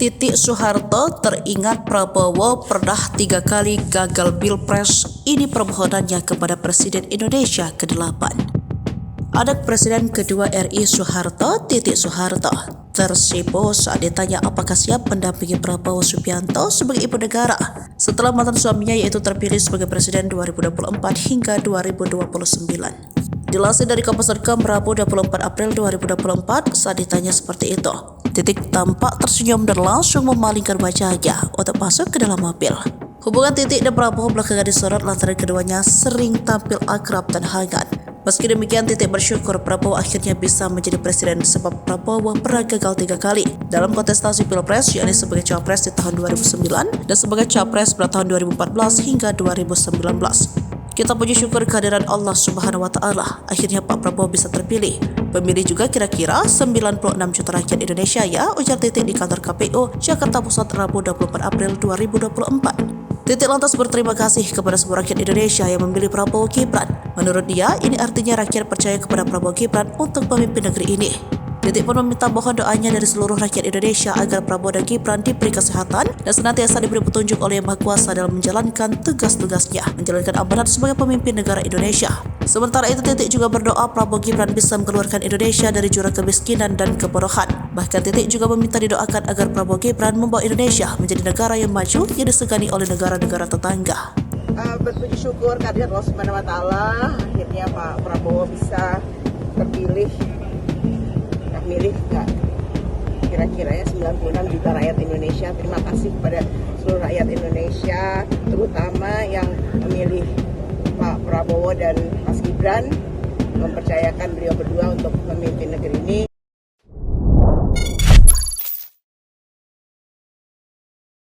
Titik Soeharto teringat Prabowo pernah 3 kali gagal Pilpres. Ini permohonannya kepada Presiden Indonesia ke-8. Anak Presiden kedua RI Soeharto, Titik Soeharto, tersipu saat ditanya apakah siap mendampingi Prabowo Subianto sebagai ibu negara setelah mantan suaminya yaitu terpilih sebagai Presiden 2024 hingga 2029. Dilansir dari Kompas.com Rabu 24 April 2024 saat ditanya seperti itu, Titik tampak tersenyum dan langsung memalingkan wajahnya untuk masuk ke dalam mobil. Hubungan Titik dan Prabowo belakangan disorot lantaran keduanya sering tampil akrab dan hangat. Meski demikian, Titik bersyukur Prabowo akhirnya bisa menjadi presiden sebab Prabowo pernah gagal 3 kali dalam kontestasi Pilpres, yakni sebagai Cawapres di tahun 2009 dan sebagai Capres pada tahun 2014 hingga 2019. Kita puji syukur kehadiran Allah Subhanahu wa Ta'ala. Akhirnya Pak Prabowo bisa terpilih. Pemilih juga kira-kira 96 juta rakyat Indonesia ya, ujar Titik di kantor KPU Jakarta Pusat Rabu 24 April 2024. Titik lantas berterima kasih kepada semua rakyat Indonesia yang memilih Prabowo Gibran. Menurut dia, ini artinya rakyat percaya kepada Prabowo Gibran untuk memimpin negeri ini. Titik pun meminta mohon doanya dari seluruh rakyat Indonesia agar Prabowo dan Gibran diberi kesehatan dan senantiasa diberi petunjuk oleh Yang Maha Kuasa dalam menjalankan tugas-tugasnya, menjalankan amanat sebagai pemimpin negara Indonesia. Sementara itu, Titik juga berdoa Prabowo Gibran bisa mengeluarkan Indonesia dari jurang kemiskinan dan kebodohan. Bahkan Titik juga meminta didoakan agar Prabowo Gibran membawa Indonesia menjadi negara yang maju yang disegani oleh negara-negara tetangga. Berpuji syukur kehadirat Allah Subhanahu wa Ta'ala, akhirnya Pak Prabowo bisa terpilih. Milih nggak kira-kira ya 96 juta rakyat Indonesia. Terima kasih kepada seluruh rakyat Indonesia, terutama yang memilih Pak Prabowo dan Mas Gibran, mempercayakan beliau berdua untuk